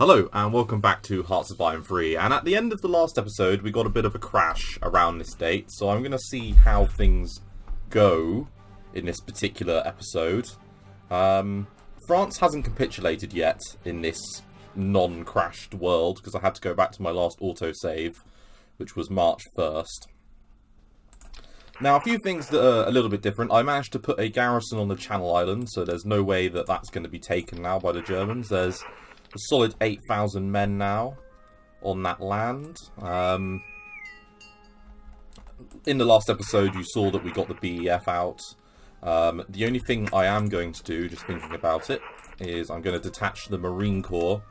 Hello and welcome back to Hearts of Iron 3, and at the end of the last episode we got a bit of a crash around this date, so I'm going to see how things go in this particular episode. France hasn't capitulated yet in this non-crashed world, because I had to go back to my last autosave, which was March 1st. Now, a few things that are a little bit different. I managed to put a garrison on the Channel Island, so there's no way that that's going to be taken now by the Germans. There's a solid 8,000 men now on that land. In the last episode, you saw that we got the BEF out. The only thing I am going to do, just thinking about it, is I'm going to detach the Marine Corps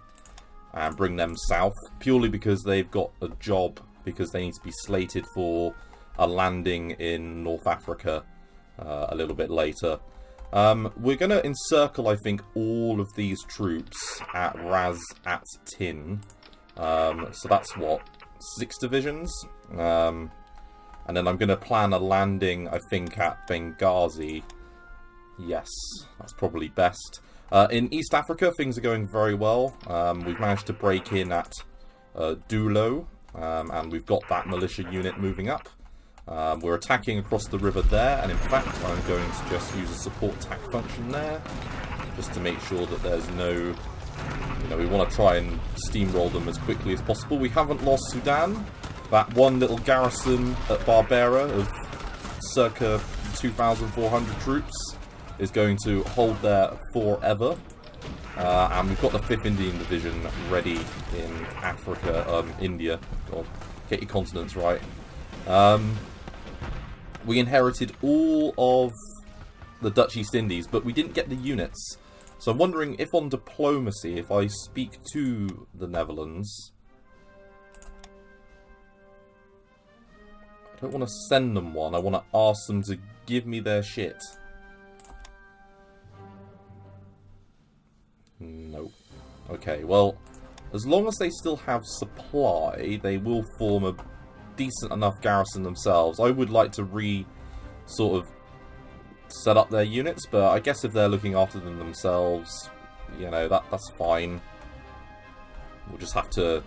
and bring them south, purely because they've got a job, because they need to be slated for a landing in North Africa a little bit later. We're going to encircle, I think, all of these troops at Ras at Tin. So that's, what, 6 divisions? And then I'm going to plan a landing, I think, at Benghazi. Yes, that's probably best. In East Africa, things are going very well. We've managed to break in at Dulo, and we've got that militia unit moving up. We're attacking across the river there, and in fact I'm going to just use a support tack function there, just to make sure that there's no, we want to try and steamroll them as quickly as possible. We haven't lost Sudan. That one little garrison at Barbera of circa 2,400 troops is going to hold there forever. And we've got the 5th Indian Division ready in Africa, India. God, get your continents right. We inherited all of the Dutch East Indies, but we didn't get the units. So I'm wondering if on diplomacy, if I speak to the Netherlands... I don't want to send them one, I want to ask them to give me their shit. Nope. Okay, well, as long as they still have supply, they will form a decent enough garrison themselves. I would like to sort of set up their units, but I guess if they're looking after them themselves, that's fine. We'll just have to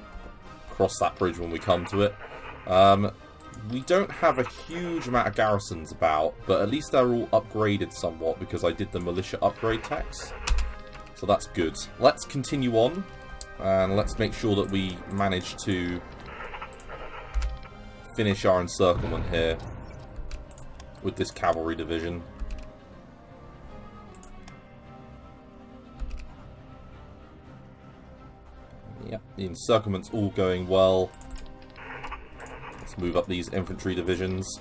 cross that bridge when we come to it. We don't have a huge amount of garrisons about, but at least they're all upgraded somewhat because I did the militia upgrade tax. So that's good. Let's continue on, and let's make sure that we manage to finish our encirclement here with this cavalry division. Yep, the encirclement's all going well. Let's move up these infantry divisions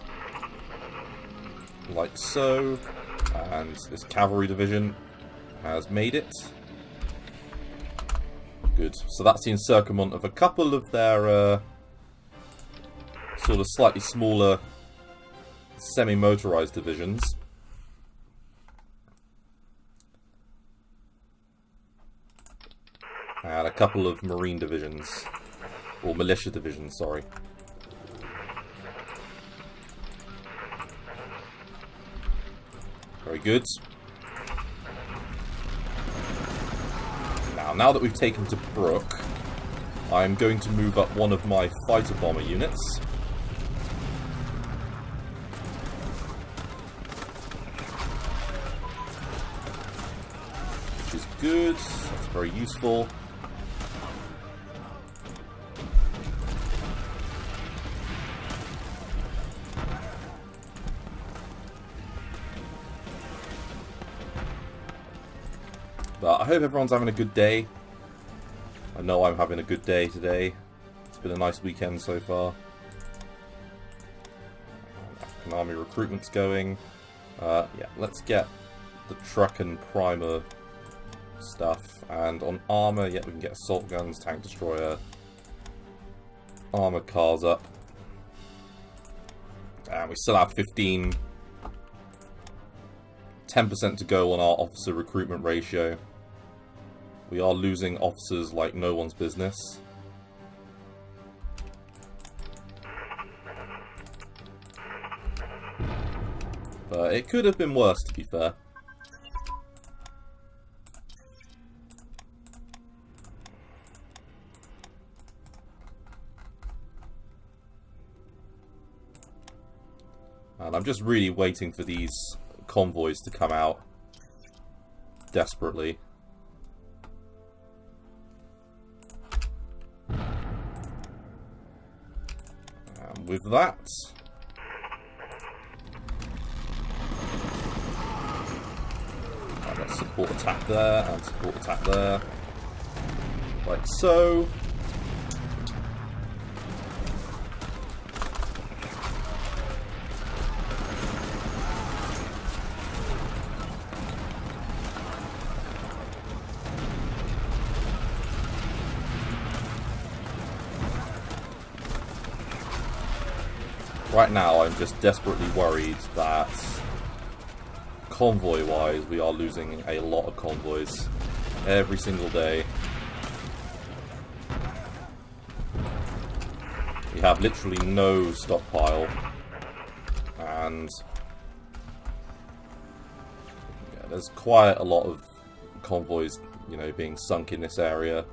like so, and this cavalry division has made it. Good. So that's the encirclement of a couple of their sort of slightly smaller semi-motorized divisions. And a couple of marine divisions. Or militia divisions, sorry. Very good. Now that we've taken to Brook, I'm going to move up one of my fighter bomber units. Which is good. That's very useful. But I hope everyone's having a good day. I know I'm having a good day today. It's been a nice weekend so far. African Army recruitment's going. Yeah, let's get the truck and primer stuff. And on armour, yeah, we can get assault guns, tank destroyer, armoured cars up. And we still have 10% to go on our officer recruitment ratio. We are losing officers like no one's business. But it could have been worse, to be fair. And I'm just really waiting for these convoys to come out desperately. And with that, let's support attack there and support attack there. Like so. Right now, I'm just desperately worried that convoy-wise, we are losing a lot of convoys every single day. We have literally no stockpile, and yeah, there's quite a lot of convoys, you know, being sunk in this area.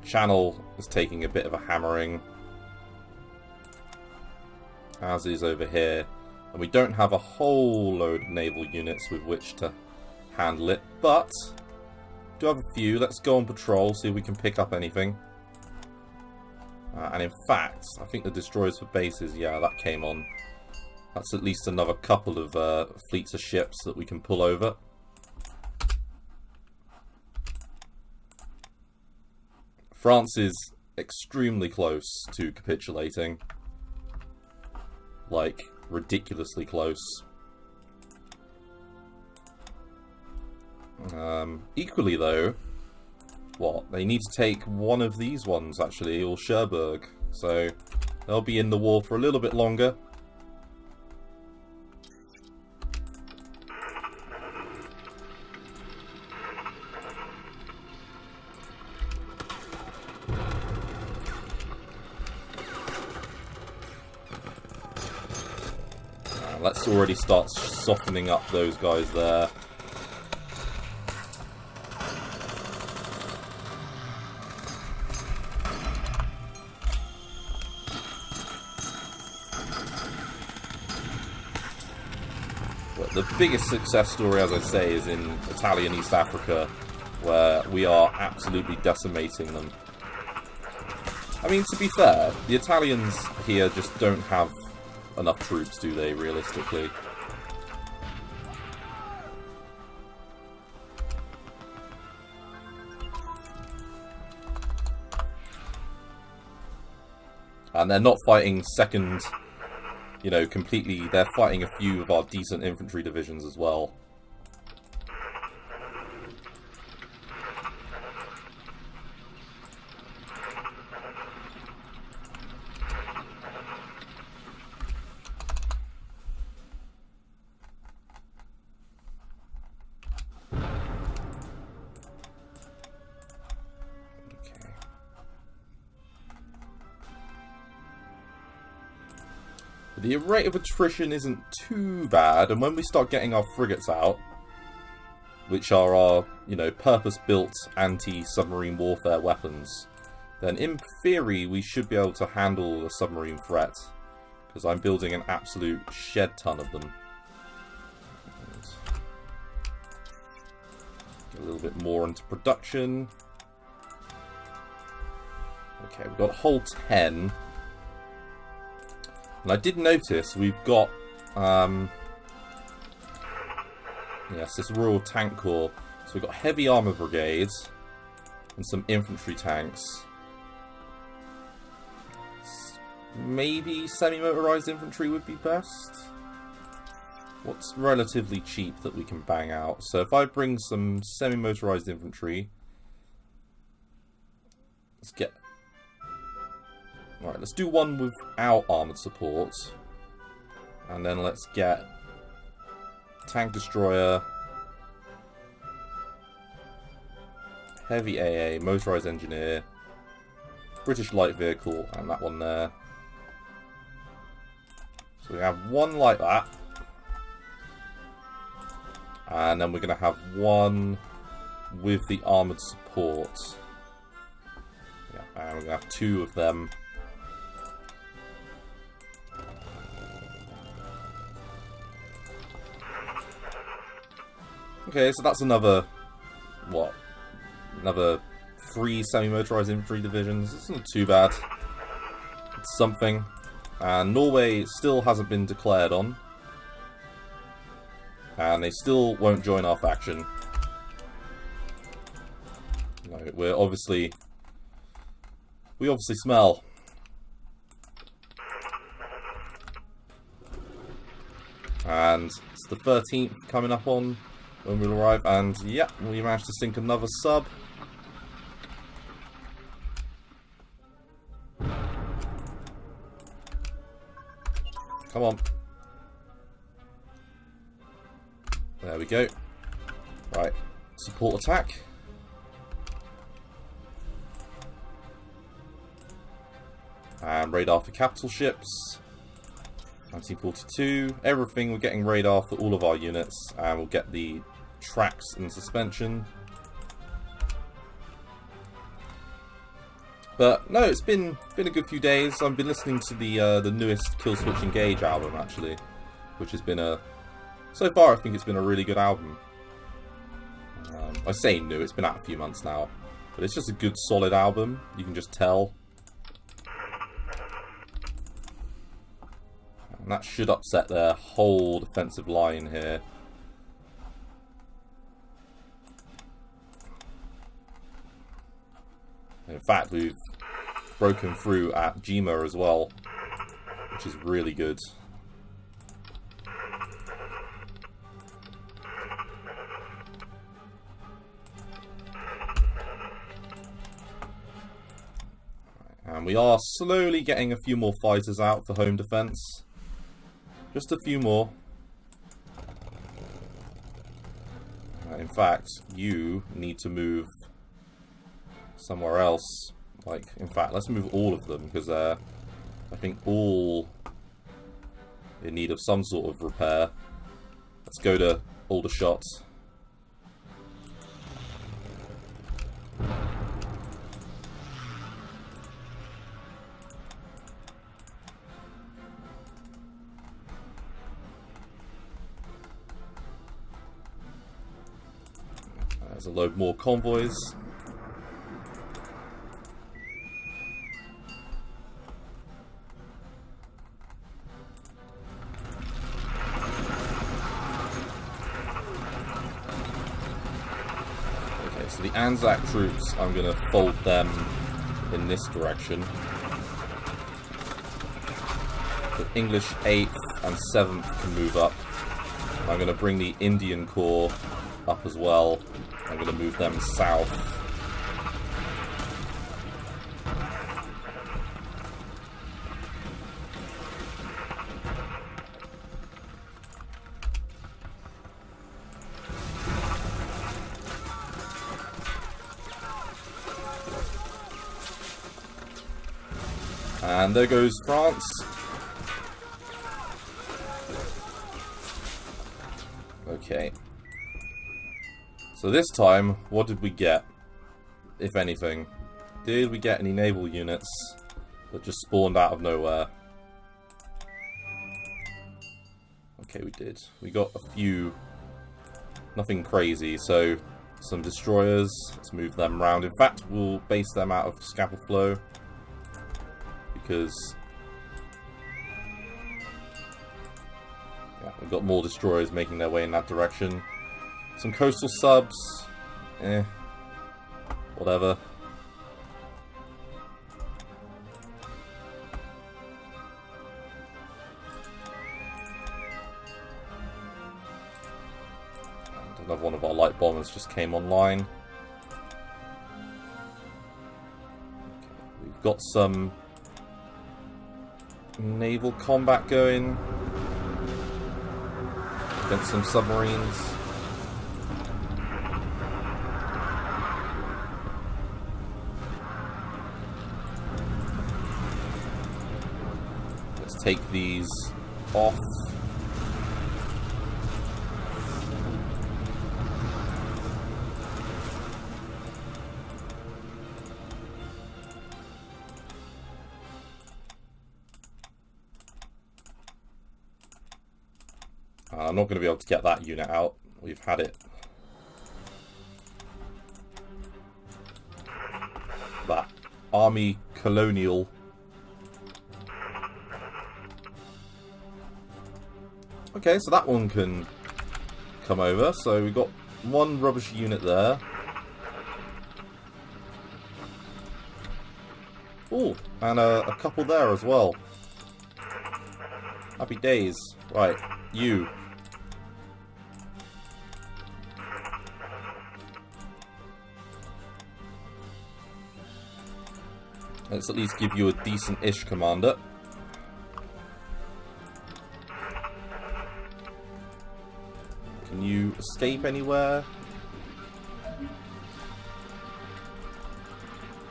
Channel is taking a bit of a hammering, as is over here, and we don't have a whole load of naval units with which to handle it, but do have a few. Let's go on patrol, see if we can pick up anything. And in fact, I think the destroyers for bases, yeah, that came on. That's at least another couple of fleets of ships that we can pull over. France is extremely close to capitulating. Like, ridiculously close. Equally though, what? They need to take one of these ones actually, or Cherbourg. So they'll be in the war for a little bit longer. Let's already start softening up those guys there. But the biggest success story, as I say, is in Italian East Africa, where we are absolutely decimating them. I mean, to be fair, the Italians here just don't have enough troops, do they, realistically? And they're not fighting second, you know, completely. They're fighting a few of our decent infantry divisions as well. The rate of attrition isn't too bad, and when we start getting our frigates out, which are our, you know, purpose-built anti-submarine warfare weapons, then in theory we should be able to handle the submarine threat, because I'm building an absolute shed ton of them. Get a little bit more into production. Okay, we've got a whole 10. And I did notice we've got, yes, this Royal Tank Corps. So we've got heavy armour brigades and some infantry tanks. Maybe semi-motorised infantry would be best. What's relatively cheap that we can bang out? So if I bring some semi-motorised infantry, let's get... Alright, let's do one without armoured support. And then let's get tank destroyer, heavy AA, motorised engineer, British light vehicle, and that one there. So we have one like that. And then we're going to have one with the armoured support. Yeah, and we're going to have two of them. Okay, so that's another, what? Another 3 semi-motorized infantry divisions. It's not too bad. It's something. And Norway still hasn't been declared on. And they still won't join our faction. Like, we obviously smell. And it's the 13th coming up on when we'll arrive, and yeah, we managed to sink another sub. Come on. There we go. Right, support attack. And radar for capital ships. 1942. Everything, we're getting radar for all of our units, and we'll get the tracks in suspension. But no, it's been a good few days. I've been listening to the newest Kill Switch Engage album actually, which has been so far I think it's been a really good album. I say new, it's been out a few months now, but it's just a good solid album. You can just tell. And that should upset their whole defensive line here. In fact, we've broken through at Jima as well, which is really good. And we are slowly getting a few more fighters out for home defense. Just a few more. In fact, you need to move somewhere else. Like, in fact, let's move all of them, because I think all in need of some sort of repair. Let's go to Aldershot. There's a load more convoys. Okay, so the Anzac troops, I'm going to fold them in this direction. The English 8th and 7th can move up. I'm going to bring the Indian Corps up as well. I'm going to move them south. And there goes France. Okay. So this time, what did we get, if anything? Did we get any naval units that just spawned out of nowhere? Okay, we did. We got a few, nothing crazy, so some destroyers, let's move them around. In fact, we'll base them out of Scapa Flow, because yeah, we've got more destroyers making their way in that direction. Some coastal subs, whatever. And another one of our light bombers just came online. Okay, we've got some naval combat going against some submarines. Take these off. I'm not going to be able to get that unit out. We've had it Army Colonial. Okay, so that one can come over. So we've got one rubbish unit there. Oh, and a couple there as well. Happy days. Right, you. Let's at least give you a decent-ish commander. Can you escape anywhere?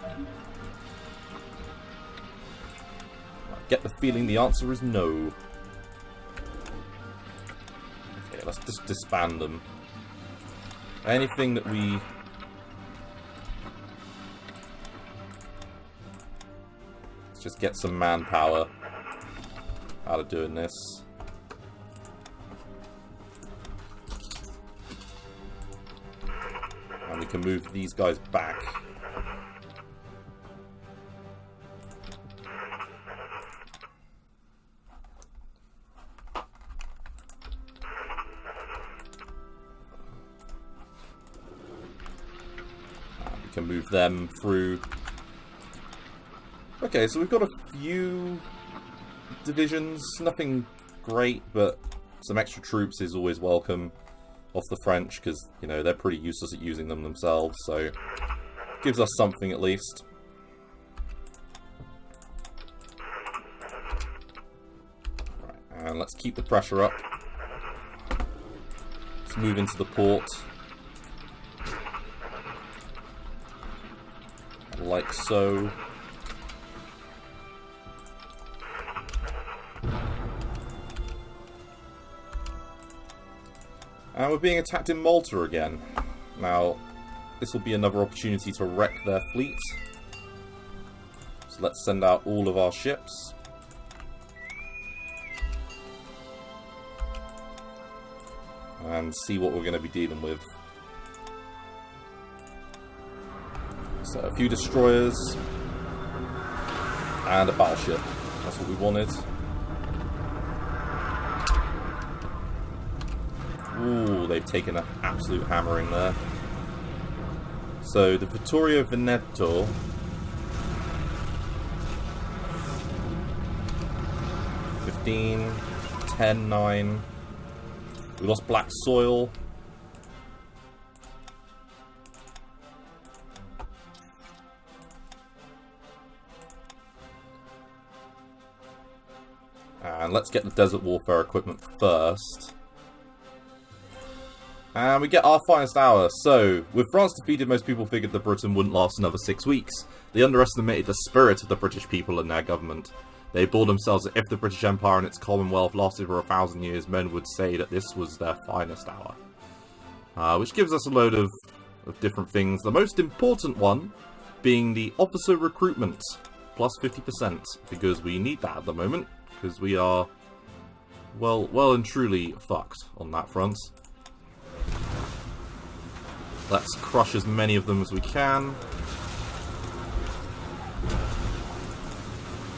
I get the feeling the answer is no. Okay, let's just disband them. Anything that we... Let's just get some manpower out of doing this. And we can move these guys back. We can move them through. Okay, so we've got a few divisions. Nothing great, but some extra troops is always welcome off the French, because, you know, they're pretty useless at using them themselves, so gives us something at least. Right, and let's keep the pressure up. Let's move into the port. Like so. And we're being attacked in Malta again. Now, this will be another opportunity to wreck their fleet. So let's send out all of our ships. And see what we're going to be dealing with. So, a few destroyers. And a battleship. That's what we wanted. Ooh, they've taken an absolute hammering there. So, the Vittorio Veneto. (15), 10, 9. We lost Black Soil. And let's get the Desert Warfare equipment first. And we get our finest hour. So, with France defeated, most people figured that Britain wouldn't last another 6 weeks. They underestimated the spirit of the British people and their government. They bore themselves that if the British Empire and its Commonwealth lasted for 1,000 years, men would say that this was their finest hour. Which gives us a load of different things. The most important one being the officer recruitment, plus 50%, because we need that at the moment, because we are, well and truly fucked on that front. Let's crush as many of them as we can.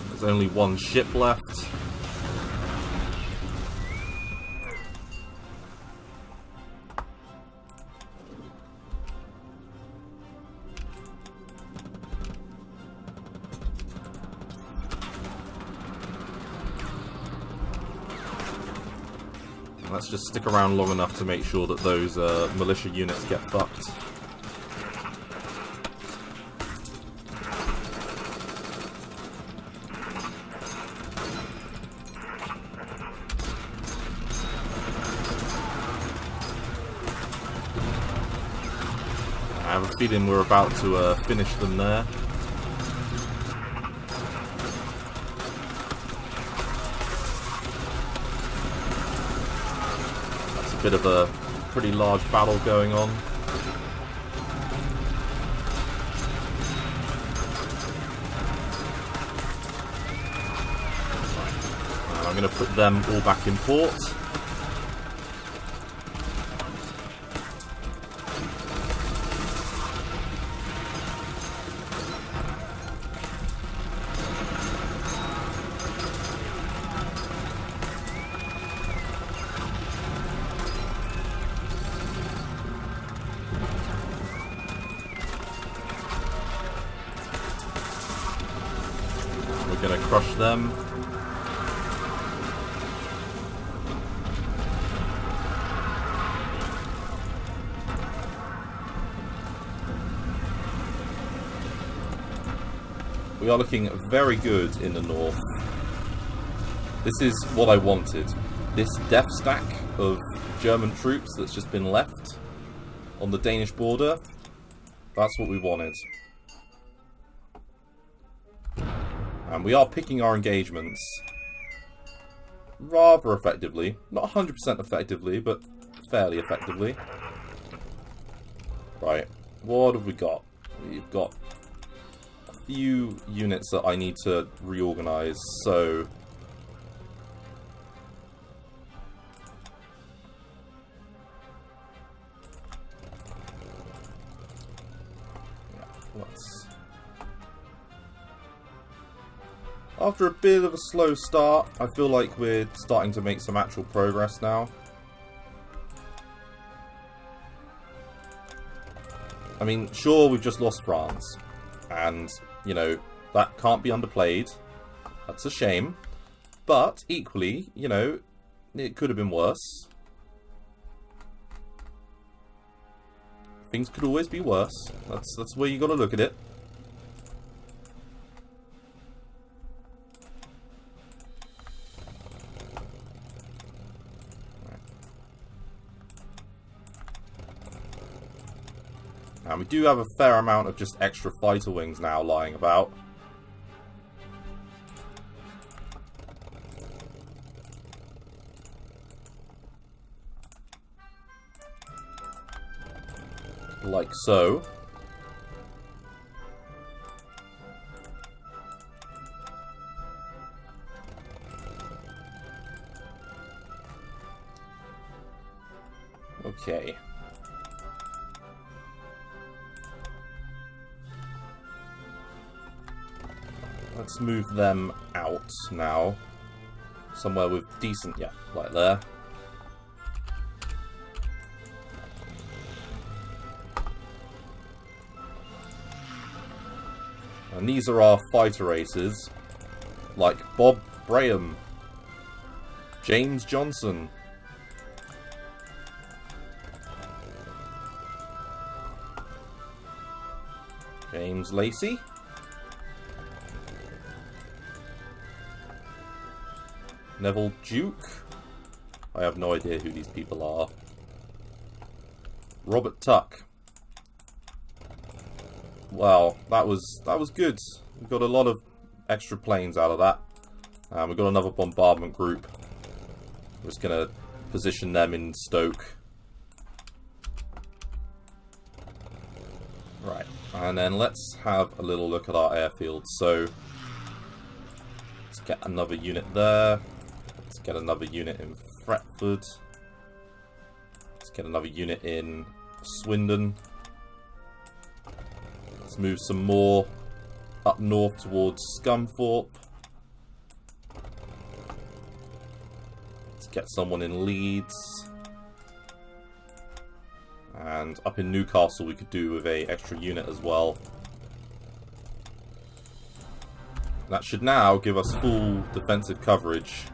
There's only one ship left. Let's just stick around long enough to make sure that those militia units get fucked. I have a feeling we're about to finish them there. Bit of a pretty large battle going on. And I'm going to put them all back in port. Gonna crush them. We are looking very good in the north. This is what I wanted. This death stack of German troops that's just been left on the Danish border. That's what we wanted. And we are picking our engagements rather effectively. Not 100% effectively, but fairly effectively. Right. What have we got? We've got a few units that I need to reorganize, so... After a bit of a slow start, I feel like we're starting to make some actual progress now. I mean, sure, we've just lost France. And, you know, that can't be underplayed. That's a shame. But, equally, you know, it could have been worse. Things could always be worse. That's where you got to look at it. And we do have a fair amount of just extra fighter wings now lying about. Like so. Okay. Let's move them out now. Somewhere with decent... yeah, like there. And these are our fighter races. Like Bob Braham. James Johnson. James Lacey. Neville Duke. I have no idea who these people are. Robert Tuck. Wow, that was good. We got a lot of extra planes out of that. We've got another bombardment group. We're just gonna position them in Stoke. Right, and then let's have a little look at our airfield. So let's get another unit there. Let's get another unit in Fretford. Let's get another unit in Swindon. Let's move some more up north towards Scunthorpe. Let's get someone in Leeds. And up in Newcastle we could do with a extra unit as well. That should now give us full defensive coverage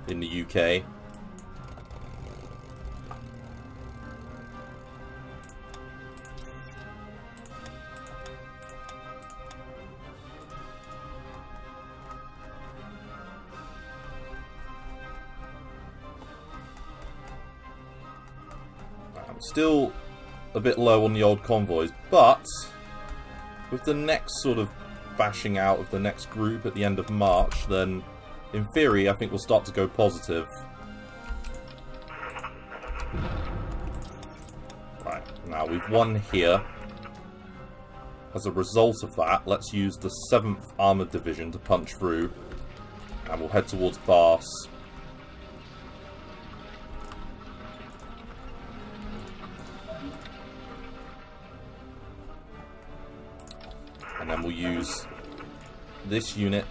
in the UK. I'm still a bit low on the old convoys, but with the next sort of bashing out of the next group at the end of March, then in theory, I think we'll start to go positive. Right, now we've won here. As a result of that, let's use the 7th Armoured Division to punch through. And we'll head towards Bath. And then we'll use this unit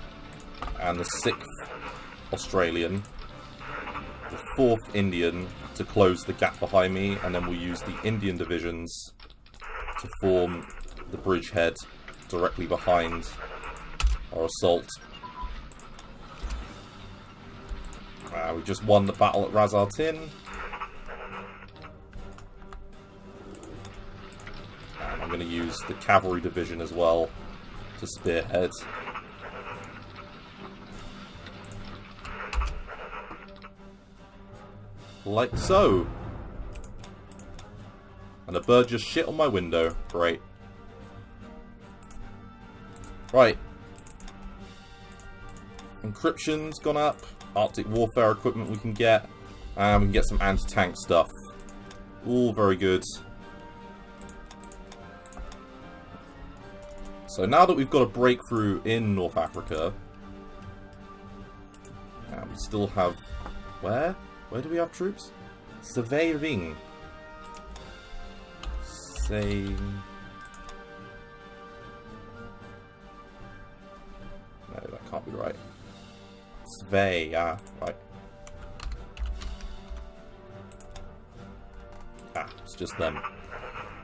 and the 6th Australian, the 4th Indian to close the gap behind me, and then we'll use the Indian divisions to form the bridgehead directly behind our assault. We just won the battle at Ras Al Tin. And I'm going to use the cavalry division as well to spearhead. Like so. And a bird just shit on my window. Great. Right. Encryption's gone up. Arctic warfare equipment we can get. And we can get some anti-tank stuff. All very good. So now that we've got a breakthrough in North Africa. And we still have... Where? Where do we have troops? Surveying. Same. No, that can't be right. Svei, yeah, right. Ah, it's just them.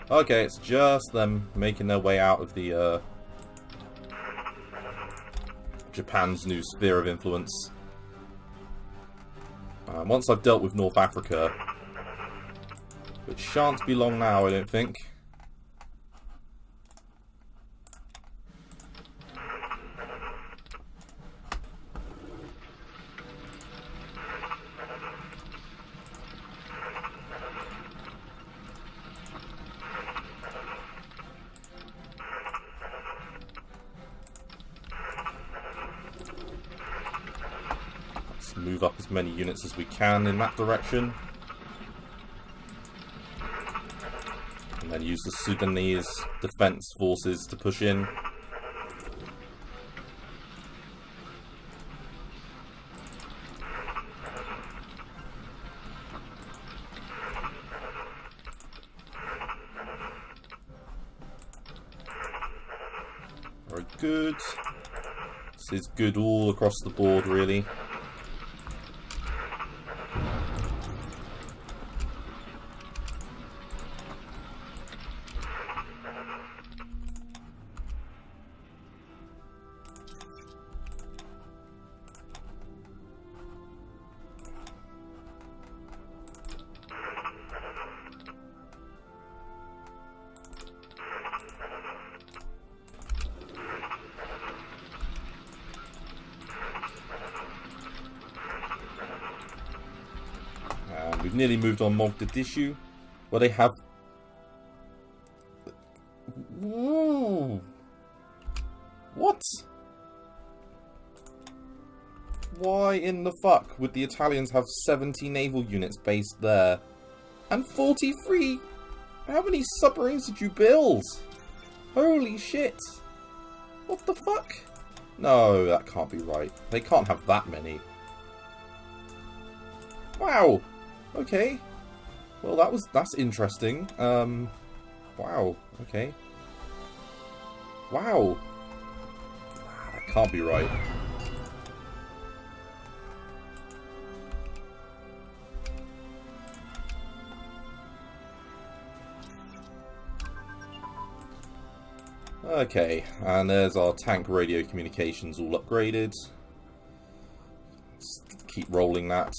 Okay, it's just them making their way out of the Japan's new sphere of influence. Once I've dealt with North Africa, which shan't be long now, I don't think. Move up as many units as we can in that direction. And then use the Sudanese defense forces to push in. Very good. This is good all across the board, really. We've nearly moved on Mogadishu, where they have... Ooh. What? Why in the fuck would the Italians have 70 naval units based there? And 43? How many submarines did you build? Holy shit. What the fuck? No, that can't be right. They can't have that many. Wow. Okay. Well, that's interesting. Wow. Okay. Wow. That can't be right. Okay, and there's our tank radio communications all upgraded. Let's keep rolling that.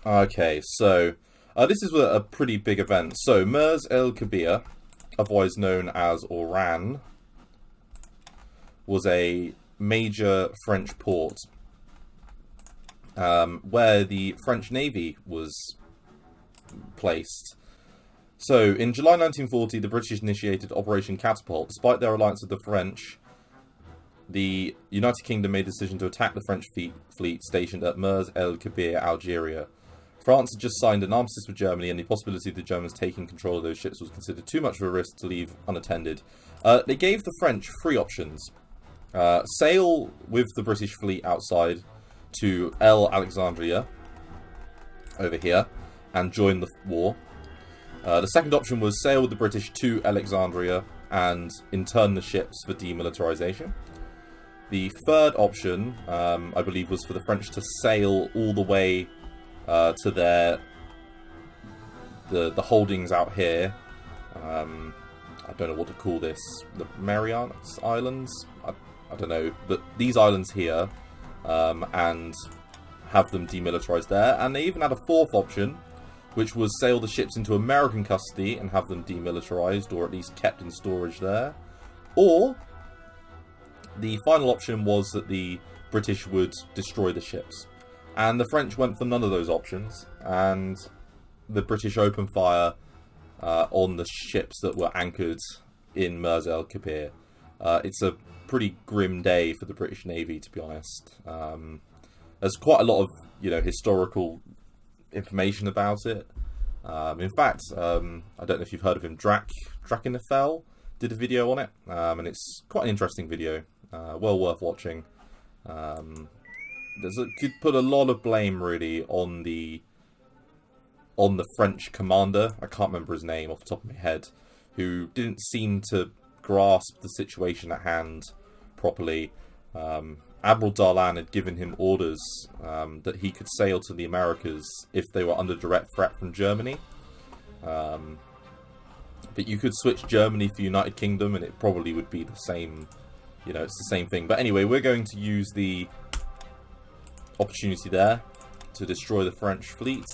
Okay, so this is a pretty big event. So Mers El Kabir, otherwise known as Oran, was a major French port where the French Navy was placed. So in July 1940, the British initiated Operation Catapult. Despite their alliance with the French, the United Kingdom made a decision to attack the French fleet stationed at Mers El Kabir, Algeria. France had just signed an armistice with Germany, and the possibility of the Germans taking control of those ships was considered too much of a risk to leave unattended. They gave the French three options. Sail with the British fleet outside to El Alexandria, over here, and join the war. The second option was sail with the British to Alexandria and intern the ships for demilitarization. The third option, I believe, was for the French to sail all the way to the holdings out here. I don't know what to call this. The Marianas Islands? I don't know, but these islands here, and have them demilitarized there. And they even had a fourth option, which was sail the ships into American custody and have them demilitarized, or at least kept in storage there. Or the final option was that the British would destroy the ships. And the French went for none of those options, and the British opened fire on the ships that were anchored in Mers el Kebir. It's a pretty grim day for the British Navy, to be honest. There's quite a lot of, historical information about it. In fact, I don't know if you've heard of him, Drakenfell did a video on it, and it's quite an interesting video, well worth watching. Could put a lot of blame really on the French commander. I can't remember his name off the top of my head, who didn't seem to grasp the situation at hand properly. Admiral Darlan had given him orders that he could sail to the Americas if they were under direct threat from Germany. But you could switch Germany for United Kingdom and it probably would be the same, it's the same thing. But anyway, we're going to use the opportunity there to destroy the French fleet.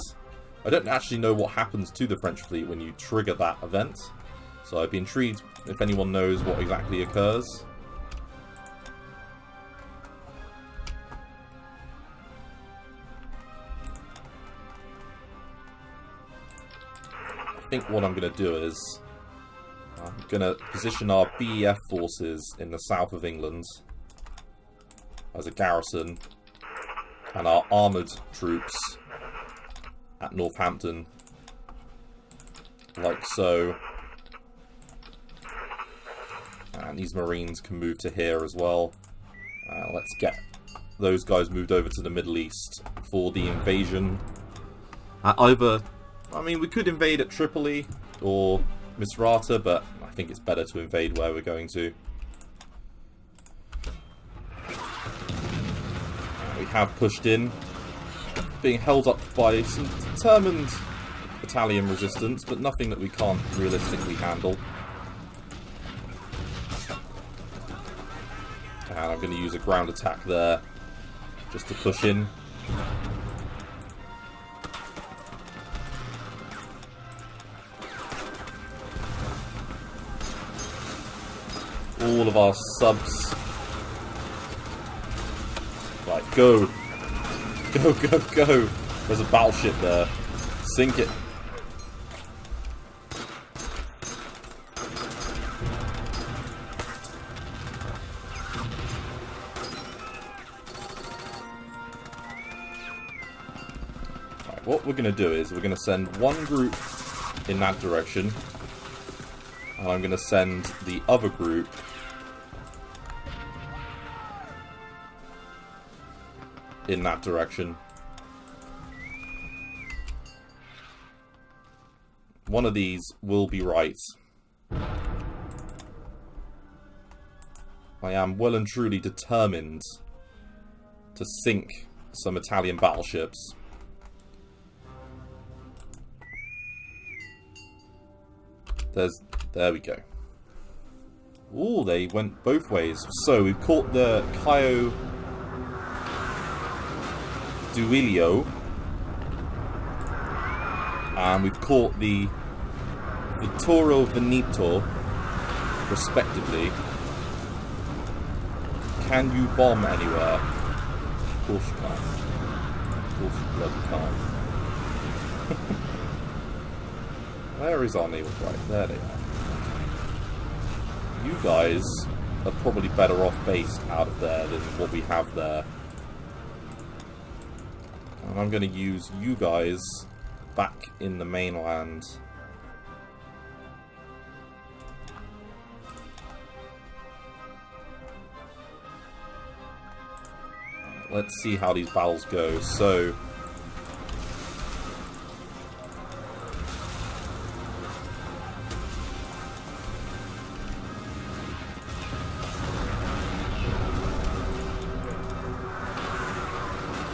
I don't actually know what happens to the French fleet when you trigger that event, so I'd be intrigued if anyone knows what exactly occurs. I think what I'm going to do is I'm going to position our BEF forces in the south of England as a garrison, and our armoured troops at Northampton, like so. And these Marines can move to here as well. Let's get those guys moved over to the Middle East for the invasion. We could invade at Tripoli or Misrata, but I think it's better to invade where we're going to. We have pushed in, being held up by some determined Italian resistance, but nothing that we can't realistically handle. And I'm going to use a ground attack there, just to push in. All of our subs. Right, go. Go, go, go. There's a battleship there. Sink it. Right, what we're going to do is we're going to send one group in that direction. And I'm going to send the other group in that direction. One of these will be right. I am well and truly determined to sink some Italian battleships. There we go. Ooh, they went both ways. So we've caught the Caio Duilio, and we've caught the Vittorio Veneto, respectively. Can you bomb anywhere? Of course you can. Of course you bloody can't. Where is our naval? Right, there they are. You guys are probably better off based out of there than what we have there. And I'm going to use you guys back in the mainland. Let's see how these battles go. So,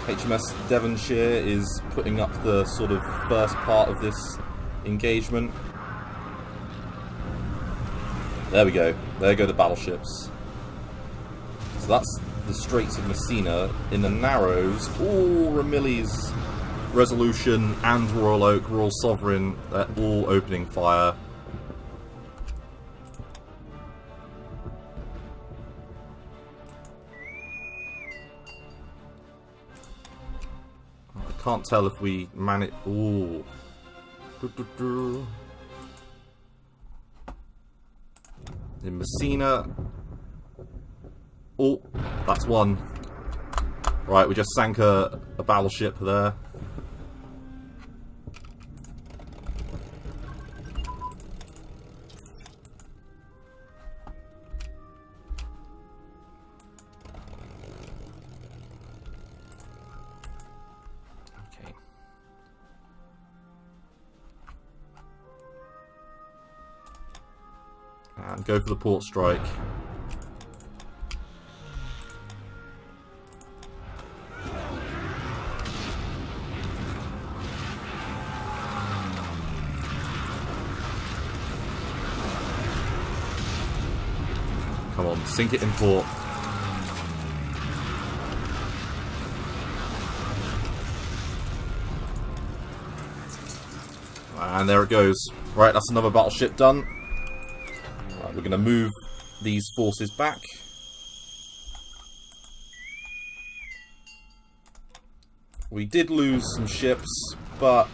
HMS Devonshire is putting up the sort of first part of this engagement. There we go. There go the battleships. So that's the Straits of Messina. In the Narrows, all Ramillies, Resolution and Royal Oak, Royal Sovereign, they're all opening fire. I can't tell if we manage... Ooh. In Messina... Oh, that's one. Right, we just sank a battleship there. Okay. And go for the port strike. Come on, sink it in port. And there it goes. Right, that's another battleship done. Right, we're going to move these forces back. We did lose some ships, but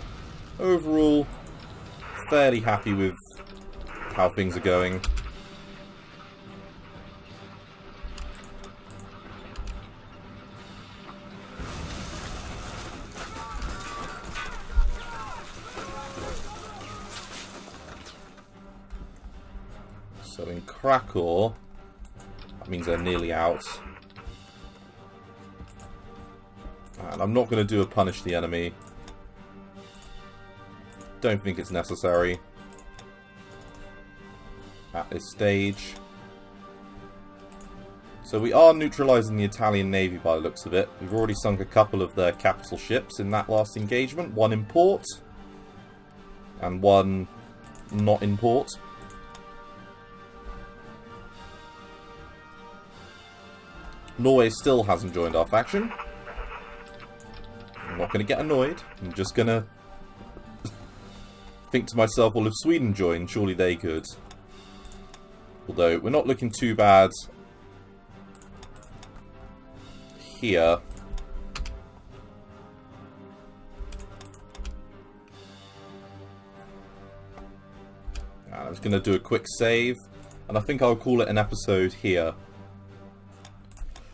overall, fairly happy with how things are going. So in Krakow, that means they're nearly out. And I'm not going to do a punish the enemy. Don't think it's necessary at this stage. So we are neutralising the Italian Navy by the looks of it. We've already sunk a couple of their capital ships in that last engagement. One in port and one not in port. Norway still hasn't joined our faction. I'm not going to get annoyed. I'm just going to think to myself, well, if Sweden joined, surely they could. Although, we're not looking too bad here. I was going to do a quick save, and I think I'll call it an episode here.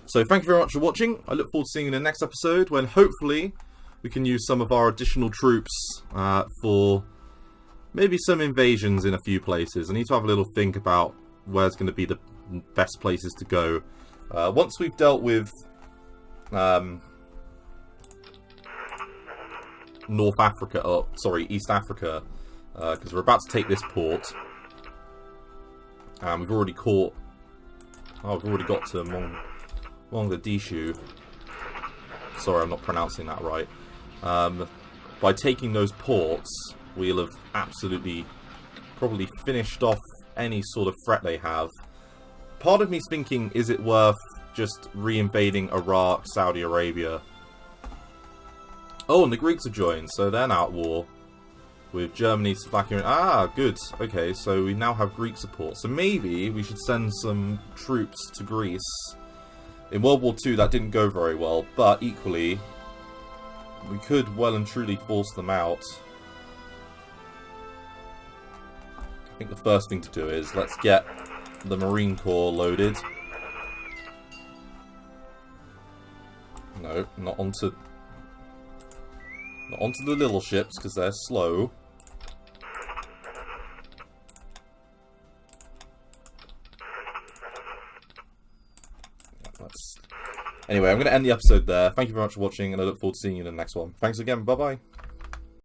So thank you very much for watching. I look forward to seeing you in the next episode when hopefully we can use some of our additional troops for maybe some invasions in a few places. I need to have a little think about where's going to be the best places to go. Once we've dealt with North Africa, oh, sorry, East Africa, because we're about to take this port. And we've already caught... Oh, we've already got to Mogadishu. Sorry, I'm not pronouncing that right. By taking those ports, we'll have absolutely probably finished off any sort of threat they have. Part of me's thinking, is it worth just re-invading Iraq, Saudi Arabia? Oh, and the Greeks have joined, so they're now at war with Germany, Slovakia. Ah, good. Okay, so we now have Greek support. So maybe we should send some troops to Greece. In World War II, that didn't go very well, but equally, we could well and truly force them out. I think the first thing to do is, let's get the Marine Corps loaded. No, not onto the little ships, because they're slow. Anyway, I'm going to end the episode there. Thank you very much for watching, and I look forward to seeing you in the next one. Thanks again. Bye-bye.